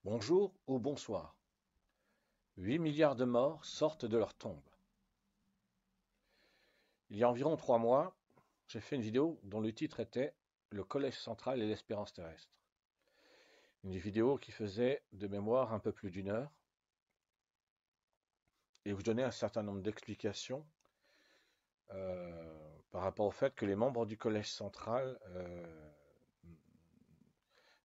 Bonjour ou bonsoir. 8 milliards de morts sortent de leur tombe. Il y a environ 3 mois, j'ai fait une vidéo dont le titre était Le Collège central et l'espérance terrestre. Une vidéo qui faisait de mémoire un peu plus d'une heure et où je donnais un certain nombre d'explications par rapport au fait que les membres du Collège central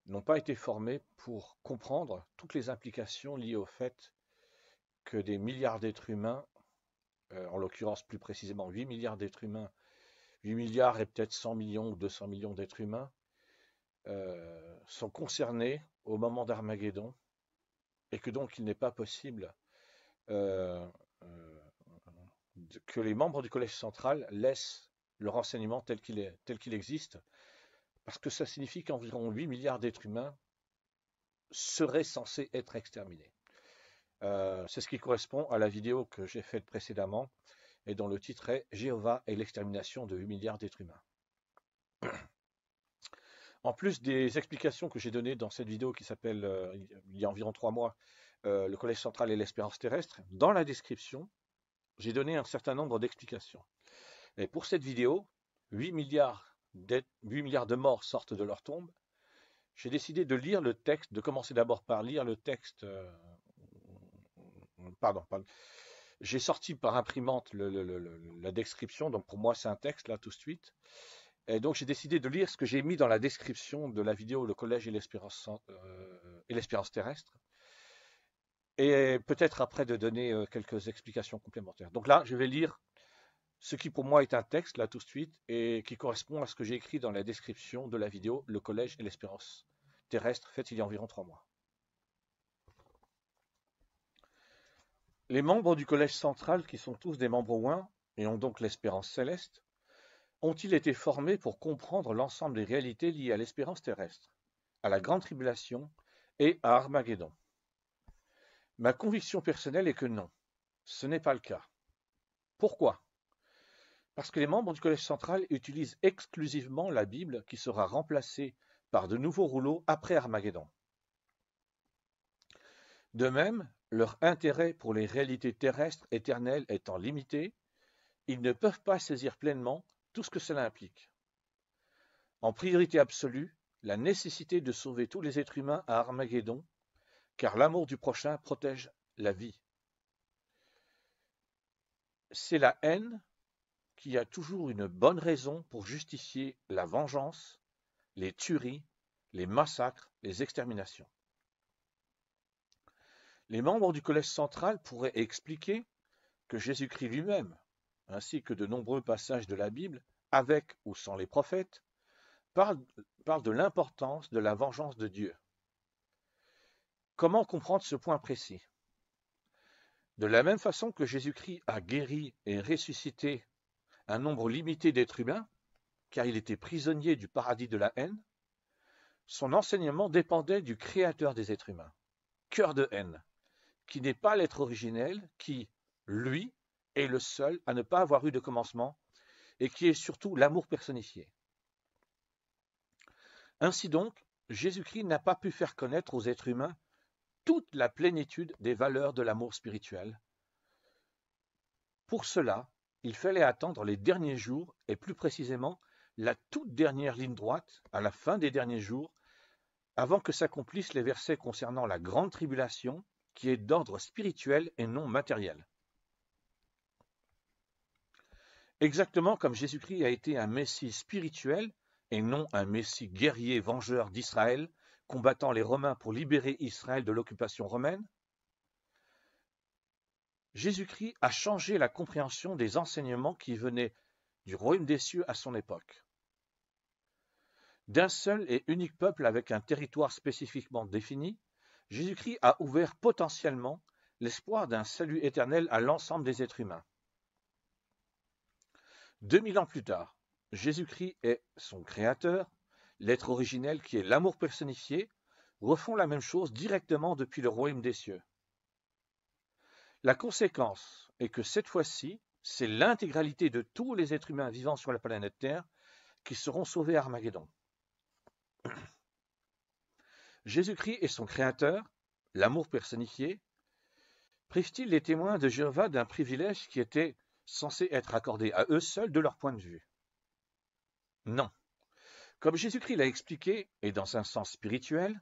n'ont pas été formés pour comprendre toutes les implications liées au fait que des milliards d'êtres humains, en l'occurrence plus précisément 8 milliards d'êtres humains, 8 milliards et peut-être 100 millions ou 200 millions d'êtres humains sont concernés au moment d'Armageddon et que donc il n'est pas possible euh, euh, que les membres du Collège central laissent le renseignement tel qu'il existe, parce que ça signifie qu'environ 8 milliards d'êtres humains seraient censés être exterminés. C'est ce qui correspond à la vidéo que j'ai faite précédemment et dont le titre est Jéhovah et l'extermination de 8 milliards d'êtres humains. En plus des explications que j'ai données dans cette vidéo qui s'appelle, il y a environ 3 mois, le Collège central et l'espérance terrestre, dans la description, j'ai donné un certain nombre d'explications. Et pour cette vidéo, 8 milliards, 8 milliards de morts sortent de leur tombe. J'ai décidé de lire le texte, de commencer d'abord par lire le texte. Pardon. J'ai sorti par imprimante la description, donc pour moi c'est un texte là tout de suite. Et donc j'ai décidé de lire ce que j'ai mis dans la description de la vidéo Le Collège et l'espérance terrestre. Et peut-être après de donner quelques explications complémentaires. Donc là, je vais lire ce qui pour moi est un texte là tout de suite et qui correspond à ce que j'ai écrit dans la description de la vidéo Le Collège et l'espérance terrestre, faite il y a environ 3 mois. Les membres du Collège central, qui sont tous des membres ouins et ont donc l'espérance céleste, ont-ils été formés pour comprendre l'ensemble des réalités liées à l'espérance terrestre, à la grande tribulation et à Armageddon? Ma conviction personnelle est que non, ce n'est pas le cas. Pourquoi? Parce que les membres du Collège central utilisent exclusivement la Bible qui sera remplacée par de nouveaux rouleaux après Armageddon. De même, leur intérêt pour les réalités terrestres éternelles étant limité, ils ne peuvent pas saisir pleinement tout ce que cela implique. En priorité absolue, la nécessité de sauver tous les êtres humains à Armageddon, car l'amour du prochain protège la vie. C'est la haine qui a toujours une bonne raison pour justifier la vengeance, les tueries, les massacres, les exterminations. Les membres du Collège central pourraient expliquer que Jésus-Christ lui-même, ainsi que de nombreux passages de la Bible, avec ou sans les prophètes, parlent de l'importance de la vengeance de Dieu. Comment comprendre ce point précis? De la même façon que Jésus-Christ a guéri et ressuscité un nombre limité d'êtres humains, car il était prisonnier du paradis de la haine, son enseignement dépendait du Créateur des êtres humains, cœur de haine, qui n'est pas l'être originel, qui, lui, est le seul à ne pas avoir eu de commencement, et qui est surtout l'amour personnifié. Ainsi donc, Jésus-Christ n'a pas pu faire connaître aux êtres humains toute la plénitude des valeurs de l'amour spirituel. Pour cela, il fallait attendre les derniers jours, et plus précisément la toute dernière ligne droite, à la fin des derniers jours, avant que s'accomplissent les versets concernant la grande tribulation, qui est d'ordre spirituel et non matériel. Exactement comme Jésus-Christ a été un Messie spirituel et non un Messie guerrier vengeur d'Israël, combattant les Romains pour libérer Israël de l'occupation romaine, Jésus-Christ a changé la compréhension des enseignements qui venaient du royaume des cieux à son époque. D'un seul et unique peuple avec un territoire spécifiquement défini, Jésus-Christ a ouvert potentiellement l'espoir d'un salut éternel à l'ensemble des êtres humains. 2000 ans plus tard, Jésus-Christ et son Créateur, l'être originel qui est l'amour personnifié, refont la même chose directement depuis le royaume des cieux. La conséquence est que cette fois-ci, c'est l'intégralité de tous les êtres humains vivant sur la planète Terre qui seront sauvés à Armageddon. Jésus-Christ et son Créateur l'amour personnifié, privent-ils les témoins de Jéhovah d'un privilège qui était censé être accordé à eux seuls de leur point de vue? Non. Comme Jésus-Christ l'a expliqué, et dans un sens spirituel,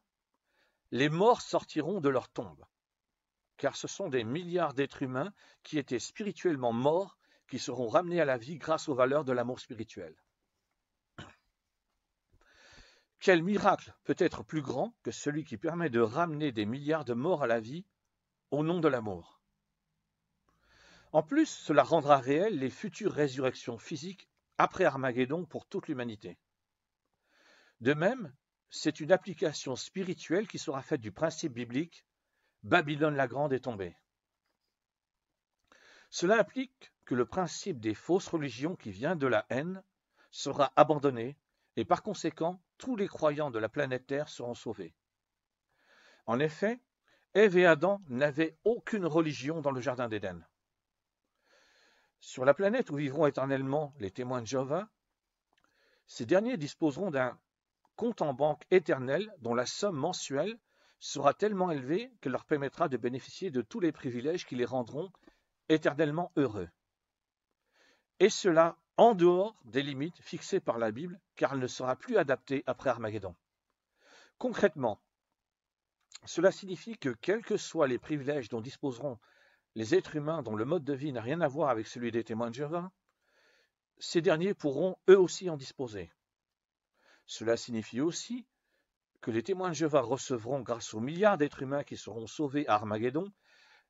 les morts sortiront de leur tombe, car ce sont des milliards d'êtres humains qui étaient spirituellement morts qui seront ramenés à la vie grâce aux valeurs de l'amour spirituel. Quel miracle peut être plus grand que celui qui permet de ramener des milliards de morts à la vie au nom de l'amour? En plus, cela rendra réelles les futures résurrections physiques après Armageddon pour toute l'humanité. De même, c'est une application spirituelle qui sera faite du principe biblique « Babylone la grande est tombée ». Cela implique que le principe des fausses religions qui vient de la haine sera abandonné et par conséquent, tous les croyants de la planète Terre seront sauvés. En effet, Ève et Adam n'avaient aucune religion dans le jardin d'Éden. Sur la planète où vivront éternellement les témoins de Jéhovah, ces derniers disposeront d'un compte en banque éternel dont la somme mensuelle sera tellement élevée qu'elle leur permettra de bénéficier de tous les privilèges qui les rendront éternellement heureux. Et cela en dehors des limites fixées par la Bible, car elle ne sera plus adaptée après Armageddon. Concrètement, cela signifie que quels que soient les privilèges dont disposeront les êtres humains dont le mode de vie n'a rien à voir avec celui des témoins de Jéhovah, ces derniers pourront eux aussi en disposer. Cela signifie aussi que les témoins de Jéhovah recevront, grâce aux milliards d'êtres humains qui seront sauvés à Armageddon,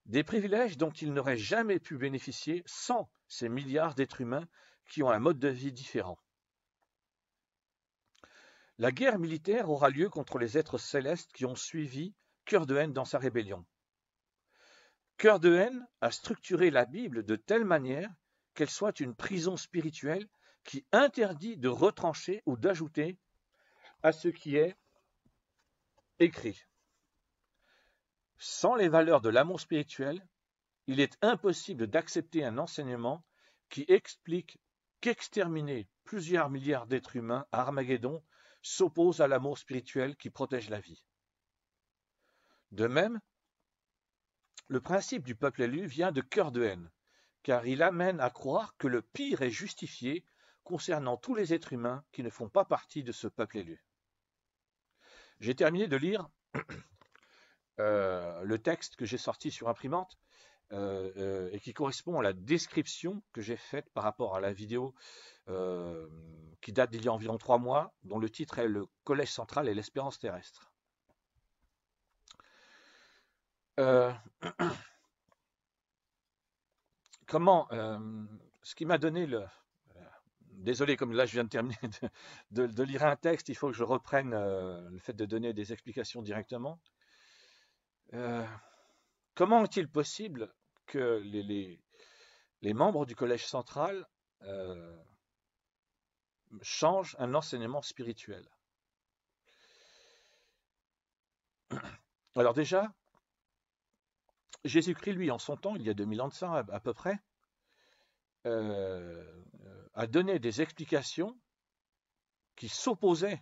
des privilèges dont ils n'auraient jamais pu bénéficier sans ces milliards d'êtres humains qui ont un mode de vie différent. La guerre militaire aura lieu contre les êtres célestes qui ont suivi Cœur de haine dans sa rébellion. Cœur de haine a structuré la Bible de telle manière qu'elle soit une prison spirituelle qui interdit de retrancher ou d'ajouter à ce qui est écrit. Sans les valeurs de l'amour spirituel, il est impossible d'accepter un enseignement qui explique qu'exterminer plusieurs milliards d'êtres humains à Armageddon s'oppose à l'amour spirituel qui protège la vie. De même, le principe du peuple élu vient de Cœur de haine, car il amène à croire que le pire est justifié concernant tous les êtres humains qui ne font pas partie de ce peuple élu. J'ai terminé de lire le texte que j'ai sorti sur imprimante et qui correspond à la description que j'ai faite par rapport à la vidéo qui date d'il y a environ 3 mois, dont le titre est « Le Collège central et l'espérance terrestre ». Ce qui m'a donné le... Désolé, comme là je viens de terminer de lire un texte, il faut que je reprenne le fait de donner des explications directement. Comment est-il possible que les membres du Collège central changent un enseignement spirituel? Alors déjà, Jésus-Christ, lui, en son temps, il y a 2000 ans de ça à peu près, a donné des explications qui s'opposaient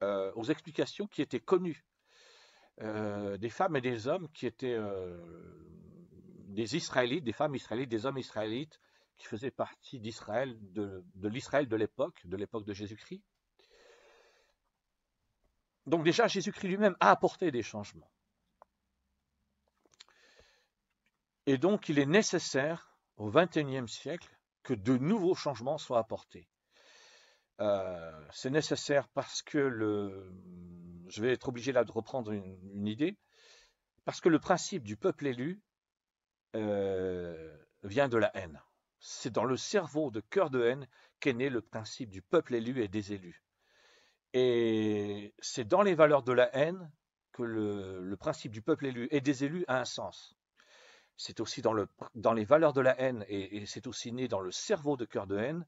aux explications qui étaient connues des femmes et des hommes qui étaient des Israélites, des femmes israélites, des hommes israélites qui faisaient partie d'Israël, de l'Israël de l'époque de Jésus-Christ. Donc déjà, Jésus-Christ lui-même a apporté des changements. Et donc, il est nécessaire, au XXIe siècle, que de nouveaux changements soient apportés. C'est nécessaire parce que je vais être obligé là de reprendre une idée, parce que le principe du peuple élu vient de la haine. C'est dans le cerveau de Cœur de haine qu'est né le principe du peuple élu et des élus. Et c'est dans les valeurs de la haine que le principe du peuple élu et des élus a un sens. C'est aussi dans les valeurs de la haine, et c'est aussi né dans le cerveau de Cœur de haine,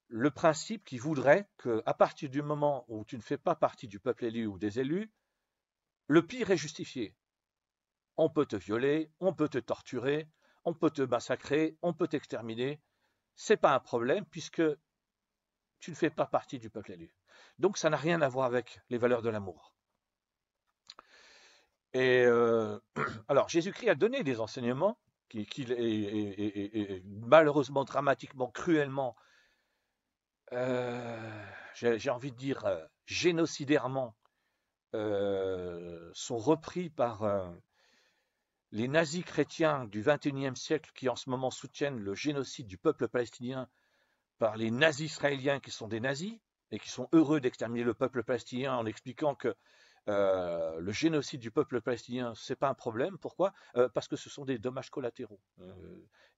le principe qui voudrait qu'à partir du moment où tu ne fais pas partie du peuple élu ou des élus, le pire est justifié. On peut te violer, on peut te torturer, on peut te massacrer, on peut t'exterminer. Ce n'est pas un problème puisque tu ne fais pas partie du peuple élu. Donc ça n'a rien à voir avec les valeurs de l'amour. Et alors, Jésus-Christ a donné des enseignements et malheureusement, dramatiquement, cruellement, j'ai envie de dire génocidairement, sont repris par les nazis chrétiens du XXIe siècle qui en ce moment soutiennent le génocide du peuple palestinien par les nazis israéliens qui sont des nazis et qui sont heureux d'exterminer le peuple palestinien en expliquant que le génocide du peuple palestinien, c'est pas un problème. Pourquoi? Parce que ce sont des dommages collatéraux.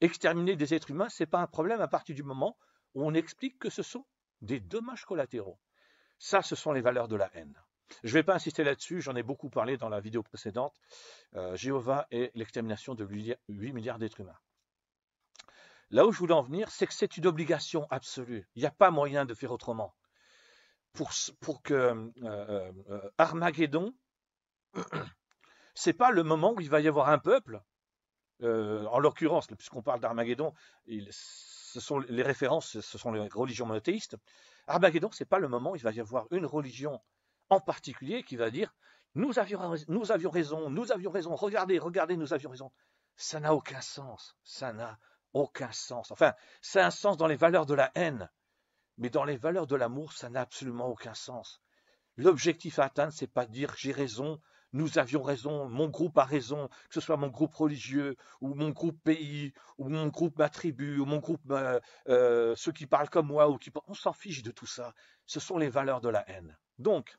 Exterminer des êtres humains, c'est pas un problème à partir du moment où on explique que ce sont des dommages collatéraux. Ça, ce sont les valeurs de la haine. Je ne vais pas insister là-dessus, j'en ai beaucoup parlé dans la vidéo précédente. Jéhovah et l'extermination de 8 milliards d'êtres humains. Là où je voulais en venir, c'est que c'est une obligation absolue. Il n'y a pas moyen de faire autrement. Pour que Armageddon, c'est pas le moment où il va y avoir un peuple. En l'occurrence, puisqu'on parle d'Armageddon, ce sont les références, ce sont les religions monothéistes. Armageddon, c'est pas le moment où il va y avoir une religion en particulier qui va dire nous avions raison, regardez, nous avions raison. Ça n'a aucun sens. Ça n'a aucun sens. Enfin, ça a un sens dans les valeurs de la haine, mais dans les valeurs de l'amour, ça n'a absolument aucun sens. L'objectif à atteindre, c'est pas de dire j'ai raison, nous avions raison, mon groupe a raison, que ce soit mon groupe religieux, ou mon groupe pays, ou mon groupe ma tribu, ou mon groupe ceux qui parlent comme moi, on s'en fiche de tout ça. Ce sont les valeurs de la haine. Donc,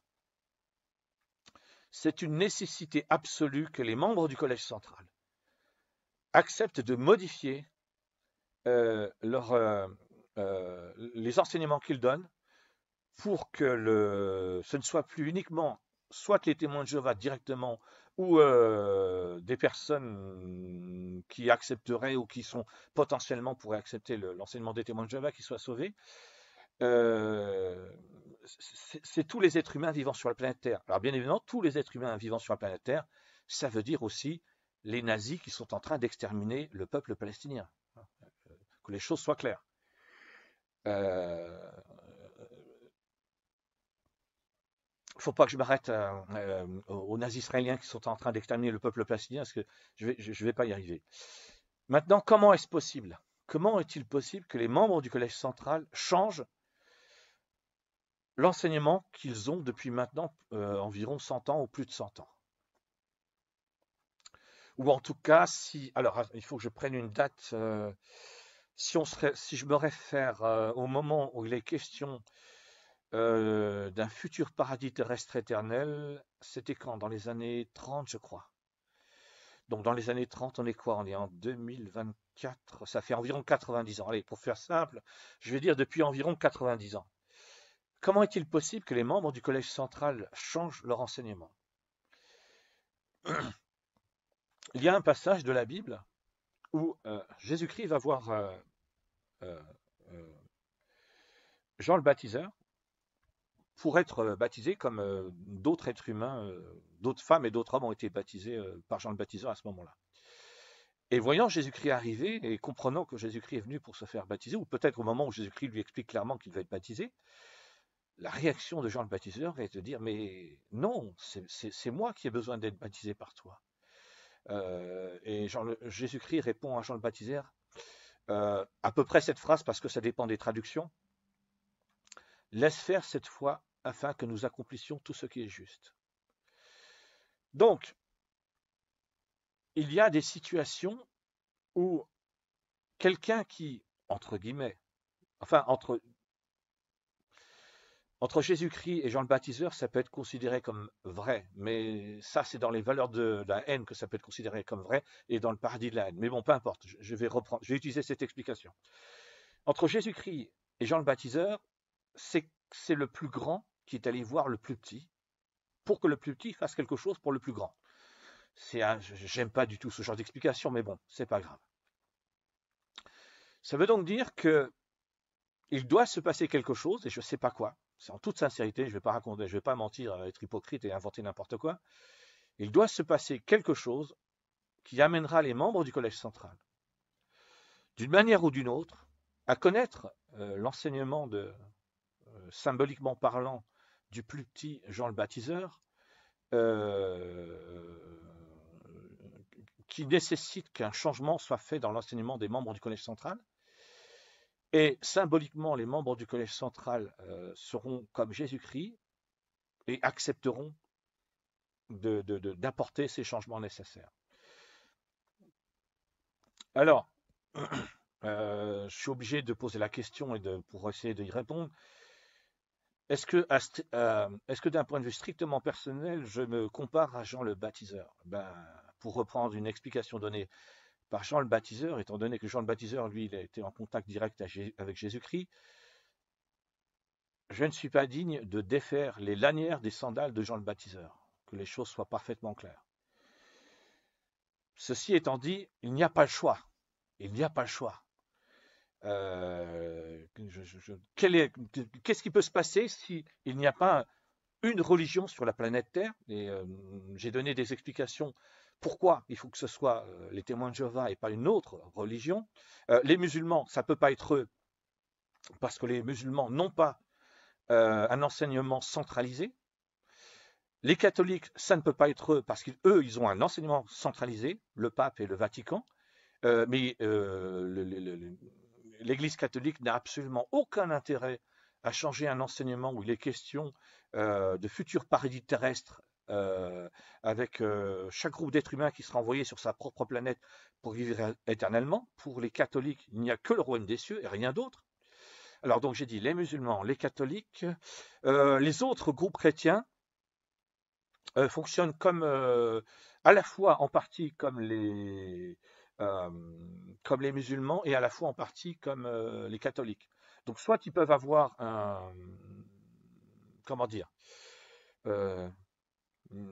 c'est une nécessité absolue que les membres du Collège central acceptent de modifier les enseignements qu'ils donnent pour que ce ne soit plus uniquement soit les témoins de Jéhovah directement ou des personnes qui accepteraient ou qui sont potentiellement pourraient accepter l'enseignement des témoins de Jéhovah qui soient sauvés. C'est tous les êtres humains vivant sur la planète Terre. Alors bien évidemment, tous les êtres humains vivant sur la planète Terre, ça veut dire aussi les nazis qui sont en train d'exterminer le peuple palestinien. Que les choses soient claires. Il ne faut pas que je m'arrête aux nazis israéliens qui sont en train d'exterminer le peuple palestinien, parce que je vais pas y arriver. Maintenant, comment est-ce possible? Comment est-il possible que les membres du Collège central changent l'enseignement qu'ils ont depuis maintenant environ 100 ans ou plus de 100 ans? Ou en tout cas, alors il faut que je prenne une date. Si je me réfère au moment où il est question d'un futur paradis terrestre éternel, c'était quand? Dans les années 30, je crois. Donc dans les années 30, on est quoi? On est en 2024, ça fait environ 90 ans. Allez, pour faire simple, je vais dire depuis environ 90 ans. Comment est-il possible que les membres du Collège central changent leur enseignement? Il y a un passage de la Bible où Jésus-Christ va voir Jean le baptiseur pour être baptisé comme d'autres êtres humains, d'autres femmes et d'autres hommes ont été baptisés par Jean le baptiseur à ce moment-là. Et voyant Jésus-Christ arriver et comprenant que Jésus-Christ est venu pour se faire baptiser, ou peut-être au moment où Jésus-Christ lui explique clairement qu'il va être baptisé, la réaction de Jean le baptiseur est de dire mais non, c'est moi qui ai besoin d'être baptisé par toi. Et Jésus-Christ répond à Jean le baptiseur à peu près cette phrase parce que ça dépend des traductions. Laisse faire cette fois afin que nous accomplissions tout ce qui est juste. Donc, il y a des situations où quelqu'un qui, entre guillemets, enfin entre Jésus-Christ et Jean le baptiseur, ça peut être considéré comme vrai, mais ça c'est dans les valeurs de la haine que ça peut être considéré comme vrai et dans le paradis de la haine. Mais bon, peu importe, je vais utiliser cette explication. Entre Jésus-Christ et Jean le baptiseur, c'est le plus grand qui est allé voir le plus petit pour que le plus petit fasse quelque chose pour le plus grand. J'aime pas du tout ce genre d'explication, mais bon, c'est pas grave. Ça veut donc dire que il doit se passer quelque chose, et je ne sais pas quoi. C'est en toute sincérité, je ne vais pas raconter, je vais pas mentir, être hypocrite et inventer n'importe quoi. Il doit se passer quelque chose qui amènera les membres du Collège central, d'une manière ou d'une autre, à connaître l'enseignement symboliquement parlant, du plus petit Jean le baptiseur, qui nécessite qu'un changement soit fait dans l'enseignement des membres du Collège central. Et symboliquement, les membres du Collège central seront comme Jésus-Christ et accepteront d'apporter ces changements nécessaires. Alors, je suis obligé de poser la question et pour essayer d'y répondre. Est-ce que d'un point de vue strictement personnel, je me compare à Jean le Baptiseur? Pour reprendre une explication donnée par Jean le Baptiseur, étant donné que Jean le Baptiseur, lui, il a été en contact direct avec Jésus-Christ, je ne suis pas digne de défaire les lanières des sandales de Jean le Baptiseur, que les choses soient parfaitement claires. Ceci étant dit, il n'y a pas le choix. Il n'y a pas le choix. Qu'est-ce qui peut se passer s'il n'y a pas une religion sur la planète Terre? Et j'ai donné des explications pourquoi il faut que ce soit les témoins de Jéhovah et pas une autre religion. Les musulmans, ça ne peut pas être eux, parce que les musulmans n'ont pas un enseignement centralisé. Les catholiques, ça ne peut pas être eux, parce qu'eux, ils ont un enseignement centralisé, le pape et le Vatican. Mais l'Église catholique n'a absolument aucun intérêt à changer un enseignement où il est question de futurs paradis terrestres avec chaque groupe d'êtres humains qui sera envoyé sur sa propre planète pour vivre éternellement. Pour les catholiques, il n'y a que le royaume des cieux et rien d'autre. Alors donc j'ai dit les musulmans, les catholiques, les autres groupes chrétiens fonctionnent comme à la fois en partie comme les musulmans et à la fois en partie comme les catholiques. Donc soit ils peuvent avoir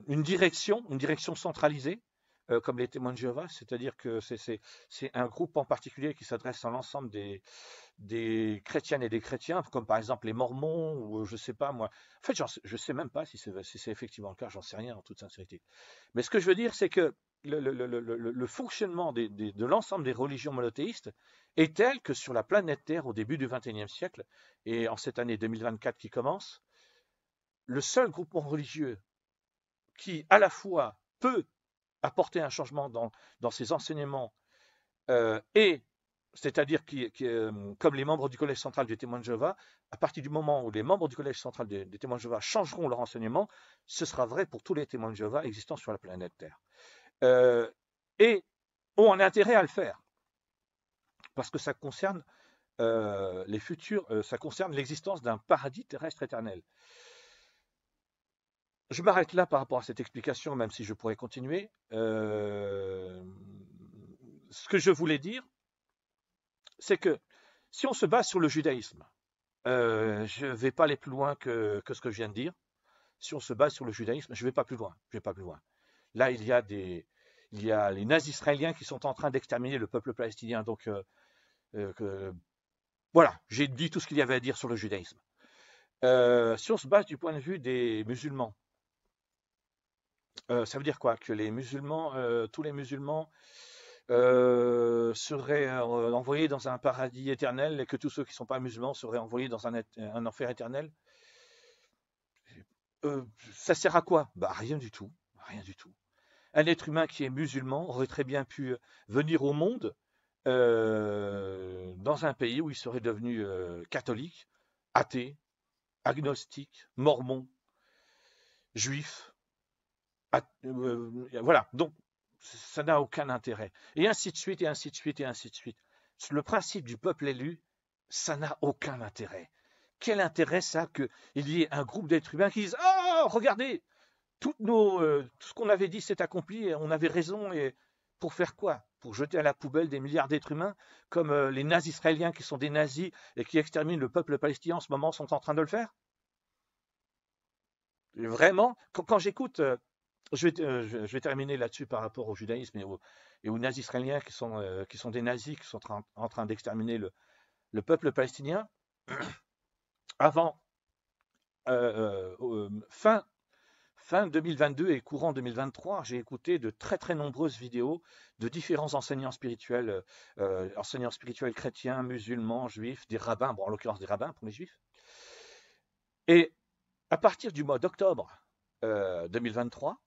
une direction centralisée, comme les témoins de Jéhovah, c'est-à-dire que c'est un groupe en particulier qui s'adresse à l'ensemble des chrétiennes et des chrétiens, comme par exemple les mormons, ou je sais pas moi. En fait, je sais même pas si c'est effectivement le cas, j'en sais rien en toute sincérité. Mais ce que je veux dire, c'est que le fonctionnement de l'ensemble des religions monothéistes est tel que sur la planète Terre, au début du XXIe siècle, et en cette année 2024 qui commence, le seul groupement religieux qui, à la fois, peut apporter un changement dans ses enseignements, c'est-à-dire comme les membres du Collège central des témoins de Jéhovah, à partir du moment où les membres du Collège central des témoins de Jéhovah changeront leur enseignement, ce sera vrai pour tous les témoins de Jéhovah existants sur la planète Terre. Et ont un intérêt à le faire, parce que ça concerne les futurs, ça concerne l'existence d'un paradis terrestre éternel. Je m'arrête là par rapport à cette explication, même si je pourrais continuer. Ce que je voulais dire, c'est que si on se base sur le judaïsme, je ne vais pas aller plus loin que ce que je viens de dire. Si on se base sur le judaïsme, je ne vais pas plus loin. Là, il y a les nazis israéliens qui sont en train d'exterminer le peuple palestinien. Donc, voilà, j'ai dit tout ce qu'il y avait à dire sur le judaïsme. Si on se base du point de vue des musulmans, ça veut dire quoi? Que les musulmans, tous les musulmans seraient envoyés dans un paradis éternel et que tous ceux qui ne sont pas musulmans seraient envoyés dans un enfer éternel? Ça sert à quoi? Rien du tout. Rien du tout. Un être humain qui est musulman aurait très bien pu venir au monde dans un pays où il serait devenu catholique, athée, agnostique, mormon, juif. Voilà, donc ça n'a aucun intérêt. Et ainsi de suite, et ainsi de suite, et ainsi de suite. Le principe du peuple élu, ça n'a aucun intérêt. Quel intérêt ça qu'il y ait un groupe d'êtres humains qui disent « Oh, regardez, tout ce qu'on avait dit s'est accompli, et on avait raison, et pour faire quoi? Pour jeter à la poubelle des milliards d'êtres humains, comme les nazis israéliens qui sont des nazis et qui exterminent le peuple palestinien en ce moment sont en train de le faire? » Et vraiment, quand j'écoute... je vais terminer là-dessus par rapport au judaïsme et aux nazis israéliens qui sont des nazis qui sont en train d'exterminer le peuple palestinien. Avant fin 2022 et courant 2023, j'ai écouté de très très nombreuses vidéos de différents enseignants spirituels chrétiens, musulmans, juifs, des rabbins, bon en l'occurrence des rabbins pour les juifs. Et à partir du mois d'octobre 2023,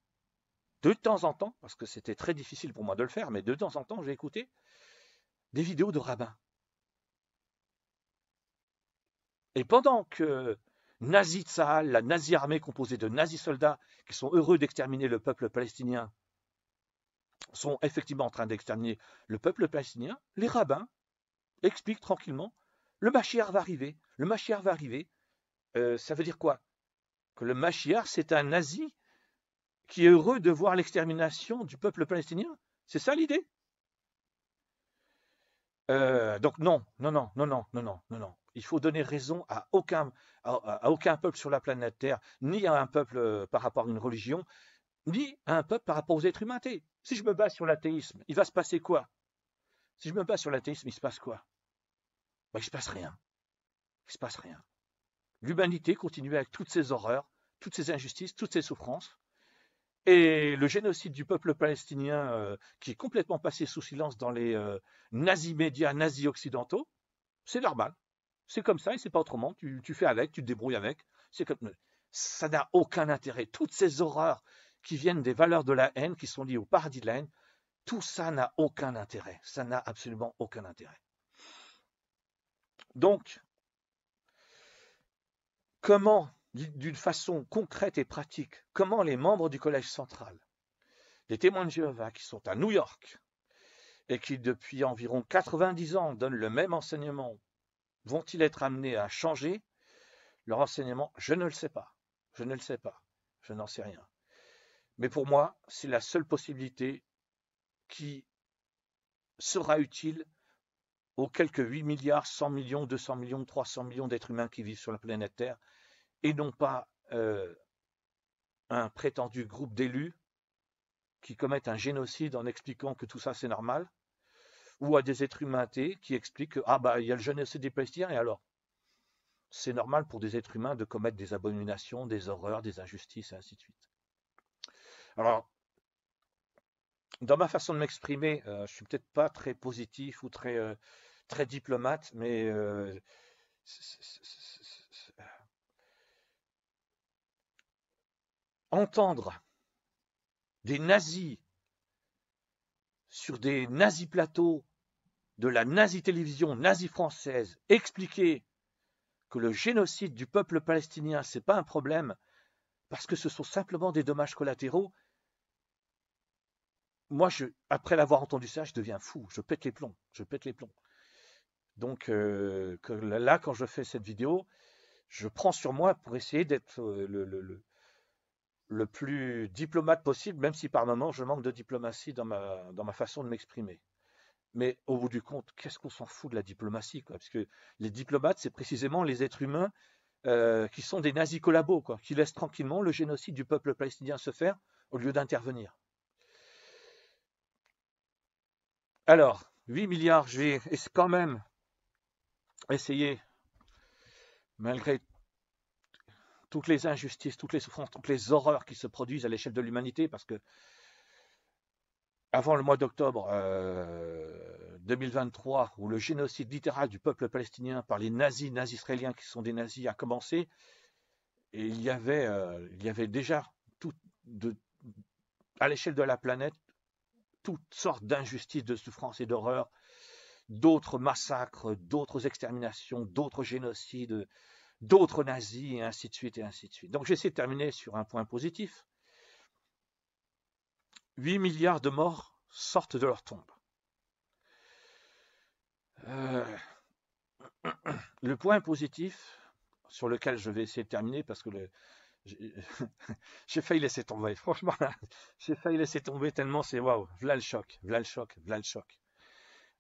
de temps en temps, parce que c'était très difficile pour moi de le faire, mais de temps en temps, j'ai écouté des vidéos de rabbins. Et pendant que Nazi Tzahal, la nazi armée composée de nazis soldats qui sont heureux d'exterminer le peuple palestinien, sont effectivement en train d'exterminer le peuple palestinien, les rabbins expliquent tranquillement, le Mashiach va arriver. Le Mashiach va arriver. Ça veut dire quoi? Que le Mashiach, c'est un nazi qui est heureux de voir l'extermination du peuple palestinien? C'est ça l'idée? Donc non, non, non, non, non, non, non, non, non. Il faut donner raison à aucun peuple sur la planète Terre, ni à un peuple par rapport à une religion, ni à un peuple par rapport aux êtres humains. Si je me base sur l'athéisme, il va se passer quoi? Si je me base sur l'athéisme, il se passe quoi? Ben, il se passe rien. Il se passe rien. L'humanité continue avec toutes ses horreurs, toutes ses injustices, toutes ses souffrances. Et le génocide du peuple palestinien, qui est complètement passé sous silence dans les nazis médias, nazis occidentaux, c'est normal. C'est comme ça et c'est pas autrement. Tu fais avec, tu te débrouilles avec. Ça n'a aucun intérêt. Toutes ces horreurs qui viennent des valeurs de la haine, qui sont liées au paradis de la haine, tout ça n'a aucun intérêt. Ça n'a absolument aucun intérêt. Donc, comment, d'une façon concrète et pratique, comment les membres du Collège central, les témoins de Jéhovah qui sont à New York et qui depuis environ 90 ans donnent le même enseignement, vont-ils être amenés à changer leur enseignement? Je ne le sais pas. Je ne le sais pas. Je n'en sais rien. Mais pour moi, c'est la seule possibilité qui sera utile aux quelques 8 milliards, 100 millions, 200 millions, 300 millions d'êtres humains qui vivent sur la planète Terre, et non pas un prétendu groupe d'élus qui commettent un génocide en expliquant que tout ça c'est normal, ou à des êtres humains athées qui expliquent que il y a le génocide des Palestiniens, et alors c'est normal pour des êtres humains de commettre des abominations, des horreurs, des injustices, et ainsi de suite. Alors, dans ma façon de m'exprimer, je ne suis peut-être pas très positif ou très diplomate, mais entendre des nazis sur des nazis plateaux de la nazi télévision nazi française expliquer que le génocide du peuple palestinien, c'est pas un problème parce que ce sont simplement des dommages collatéraux. Moi, après l'avoir entendu ça, je deviens fou, je pète les plombs, Donc là, quand je fais cette vidéo, je prends sur moi pour essayer d'être le plus diplomate possible, même si par moments je manque de diplomatie dans ma façon de m'exprimer. Mais au bout du compte, qu'est-ce qu'on s'en fout de la diplomatie, quoi? Parce que les diplomates, c'est précisément les êtres humains qui sont des nazis collabos, quoi, qui laissent tranquillement le génocide du peuple palestinien se faire au lieu d'intervenir. Alors, 8 milliards, je vais quand même essayer, malgré toutes les injustices, toutes les souffrances, toutes les horreurs qui se produisent à l'échelle de l'humanité, parce que avant le mois d'octobre 2023, où le génocide littéral du peuple palestinien par les nazis israéliens qui sont des nazis a commencé, et il y avait déjà à l'échelle de la planète toutes sortes d'injustices, de souffrances et d'horreurs, d'autres massacres, d'autres exterminations, d'autres génocides, d'autres nazis, et ainsi de suite, et ainsi de suite. Donc j'essaie de terminer sur un point positif. 8 milliards de morts sortent de leur tombe. Le point positif, sur lequel je vais essayer de terminer, parce que j'ai failli laisser tomber, franchement, j'ai failli laisser tomber tellement c'est waouh, voilà le choc, voilà le choc, voilà le choc.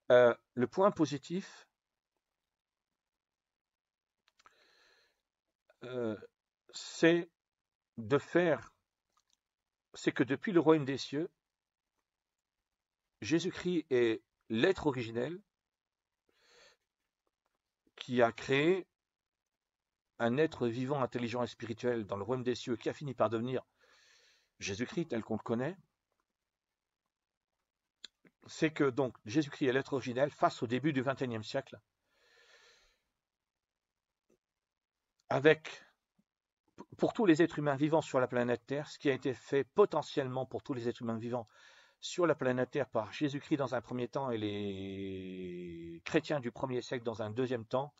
Le point positif, c'est que depuis le royaume des cieux, Jésus-Christ est l'être originel qui a créé un être vivant, intelligent et spirituel dans le royaume des cieux qui a fini par devenir Jésus-Christ tel qu'on le connaît. C'est que donc Jésus-Christ est l'être originel face au début du XXIe siècle, avec pour tous les êtres humains vivants sur la planète Terre, ce qui a été fait potentiellement pour tous les êtres humains vivants sur la planète Terre par Jésus-Christ dans un premier temps et les chrétiens du 1er siècle dans un deuxième temps,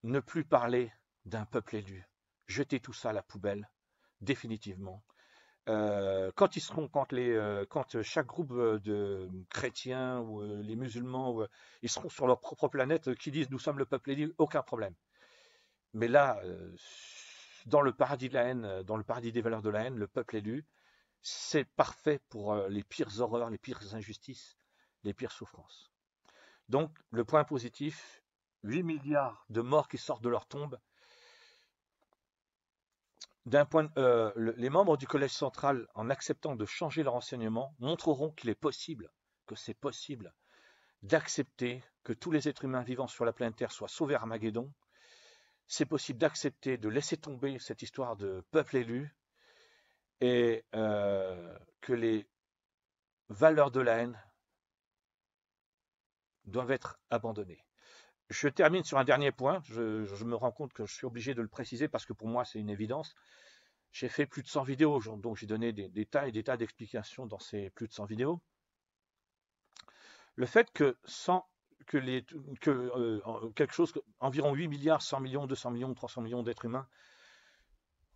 ne plus parler d'un peuple élu. Jeter tout ça à la poubelle, définitivement. Quand chaque groupe de chrétiens ou les musulmans, ils seront sur leur propre planète, qui disent nous sommes le peuple élu, aucun problème. Mais là, dans le paradis de la haine, dans le paradis des valeurs de la haine, le peuple élu, c'est parfait pour les pires horreurs, les pires injustices, les pires souffrances. Donc, le point positif, 8 milliards de morts qui sortent de leur tombe. Les membres du Collège central, en acceptant de changer leur enseignement, montreront qu'il est possible, que c'est possible, d'accepter que tous les êtres humains vivant sur la planète Terre soient sauvés à Armageddon. C'est possible d'accepter de laisser tomber cette histoire de peuple élu et que les valeurs de la haine doivent être abandonnées. Je termine sur un dernier point. Je me rends compte que je suis obligé de le préciser parce que pour moi, c'est une évidence. J'ai fait plus de 100 vidéos, donc j'ai donné des tas et des tas d'explications dans ces plus de 100 vidéos. Le fait que quelque chose, environ 8 milliards, 100 millions, 200 millions, 300 millions d'êtres humains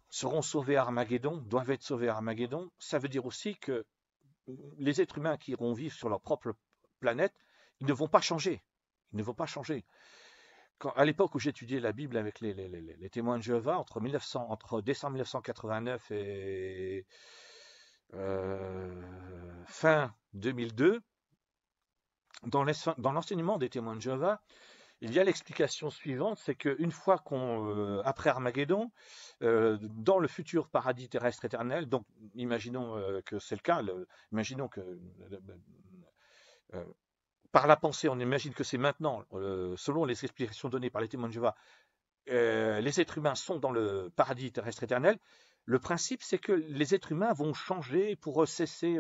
seront sauvés à Armageddon, doivent être sauvés à Armageddon, ça veut dire aussi que les êtres humains qui iront vivre sur leur propre planète, ils ne vont pas changer. Ils ne vont pas changer. À l'époque où j'étudiais la Bible avec les témoins de Jéhovah, entre décembre 1989 et fin 2002, dans l'enseignement des témoins de Jéhovah, il y a l'explication suivante, c'est qu'une fois après Armageddon, dans le futur paradis terrestre éternel, donc imaginons que c'est le cas, imaginons que par la pensée, on imagine que c'est maintenant, selon les explications données par les témoins de Jéhovah, les êtres humains sont dans le paradis terrestre éternel. Le principe, c'est que les êtres humains vont changer pour cesser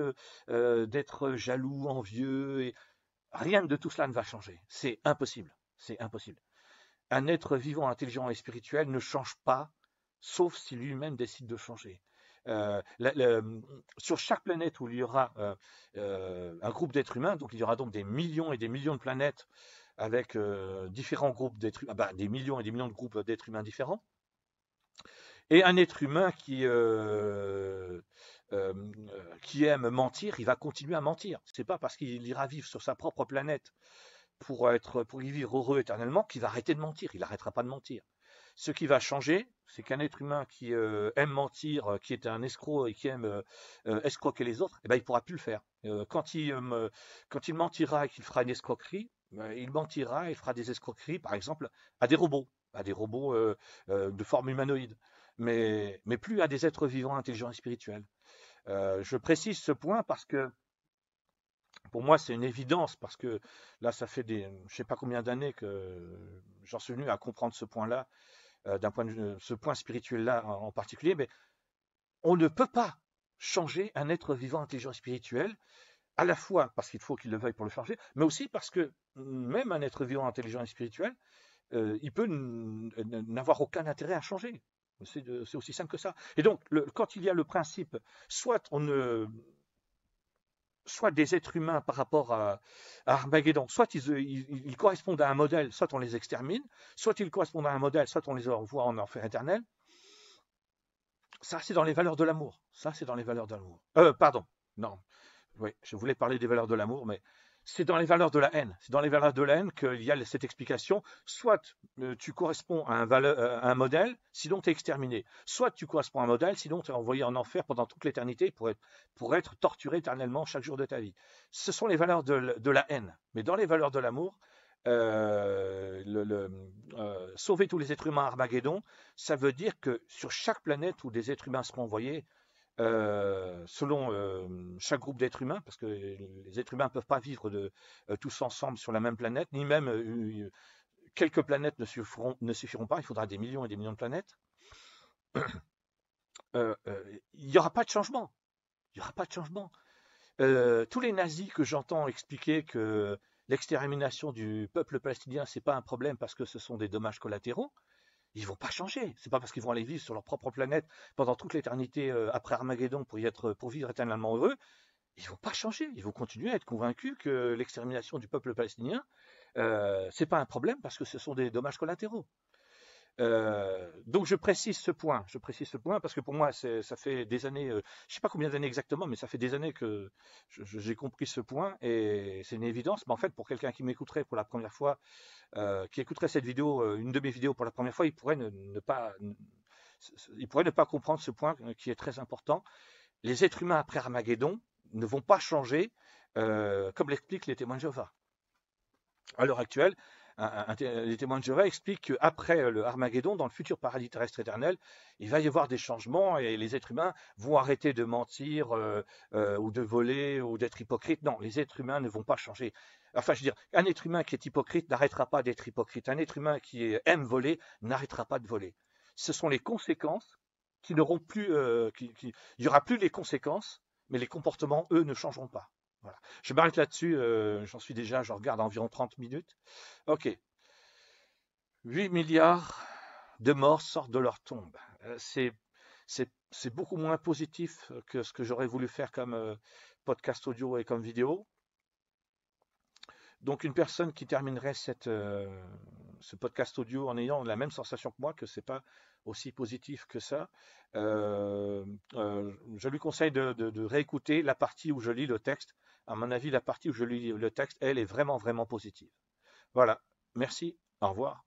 d'être jaloux, envieux. Et rien de tout cela ne va changer. C'est impossible. C'est impossible. Un être vivant, intelligent et spirituel ne change pas, sauf si lui-même décide de changer. Sur chaque planète où il y aura un groupe d'êtres humains, donc il y aura donc des millions et des millions de planètes avec différents groupes d'êtres humains, des millions et des millions de groupes d'êtres humains différents, et un être humain qui aime mentir, il va continuer à mentir. C'est pas parce qu'il ira vivre sur sa propre planète pour y vivre heureux éternellement qu'il va arrêter de mentir. Il n'arrêtera pas de mentir. Ce qui va changer, c'est qu'un être humain qui aime mentir, qui est un escroc et qui aime escroquer les autres, eh ben, il ne pourra plus le faire. Quand il mentira et qu'il fera une escroquerie, il mentira et fera des escroqueries, par exemple, à des robots de forme humanoïde, mais plus à des êtres vivants, intelligents et spirituels. Je précise ce point parce que pour moi, c'est une évidence, parce que là, ça fait je ne sais pas combien d'années que j'en suis venu à comprendre ce point-là, ce point spirituel-là en particulier, mais on ne peut pas changer un être vivant, intelligent et spirituel, à la fois parce qu'il faut qu'il le veuille pour le changer, mais aussi parce que même un être vivant, intelligent et spirituel, il peut n'avoir aucun intérêt à changer. C'est aussi simple que ça. Et donc, quand il y a le principe, soit des êtres humains par rapport à Armageddon, soit ils correspondent à un modèle, soit on les extermine, soit ils correspondent à un modèle, soit on les envoie en enfer éternel. Ça, c'est dans les valeurs de l'amour. Ça, c'est dans les valeurs de l'amour. Pardon, non. Oui, je voulais parler des valeurs de l'amour, mais c'est dans les valeurs de la haine. C'est dans les valeurs de la haine qu'il y a cette explication. Soit tu corresponds à un modèle, sinon tu es exterminé. Soit tu corresponds à un modèle, sinon tu es envoyé en enfer pendant toute l'éternité pour être torturé éternellement chaque jour de ta vie. Ce sont les valeurs de la haine. Mais dans les valeurs de l'amour, sauver tous les êtres humains à Armageddon, ça veut dire que sur chaque planète où des êtres humains seront envoyés, selon chaque groupe d'êtres humains, parce que les êtres humains ne peuvent pas vivre tous ensemble sur la même planète, ni même quelques planètes ne suffiront pas, il faudra des millions et des millions de planètes. Il n'y aura pas de changement. Il n'y aura pas de changement. Tous les nazis que j'entends expliquer que l'extermination du peuple palestinien, ce n'est pas un problème parce que ce sont des dommages collatéraux, ils vont pas changer. C'est pas parce qu'ils vont aller vivre sur leur propre planète pendant toute l'éternité après Armageddon pour vivre éternellement heureux, ils vont pas changer. Ils vont continuer à être convaincus que l'extermination du peuple palestinien, c'est pas un problème parce que ce sont des dommages collatéraux. Donc je précise ce point parce que pour moi ça fait des années, je sais pas combien d'années exactement, mais ça fait des années que j'ai compris ce point et c'est une évidence. Mais en fait, pour quelqu'un qui m'écouterait pour la première fois, qui écouterait cette vidéo, une de mes vidéos pour la première fois, il pourrait ne pas comprendre ce point qui est très important. Les êtres humains après Armageddon ne vont pas changer, comme l'expliquent les témoins de Jéhovah. À l'heure actuelle, les témoins de Jéhovah expliquent qu'après le Armageddon, dans le futur paradis terrestre éternel, il va y avoir des changements et les êtres humains vont arrêter de mentir ou de voler ou d'être hypocrites. Non, les êtres humains ne vont pas changer. Enfin, je veux dire, un être humain qui est hypocrite n'arrêtera pas d'être hypocrite. Un être humain qui aime voler n'arrêtera pas de voler. Ce sont les conséquences qui n'auront plus, il n'y aura plus les conséquences, mais les comportements, eux, ne changeront pas. Voilà. Je m'arrête là-dessus, je regarde environ 30 minutes. Ok. 8 milliards de morts sortent de leur tombe. C'est beaucoup moins positif que ce que j'aurais voulu faire comme podcast audio et comme vidéo. Donc une personne qui terminerait ce podcast audio en ayant la même sensation que moi, que c'est pas aussi positif que ça, je lui conseille de réécouter la partie où je lis le texte. À mon avis, la partie où je lis le texte, elle est vraiment, vraiment positive. Voilà. Merci. Au revoir.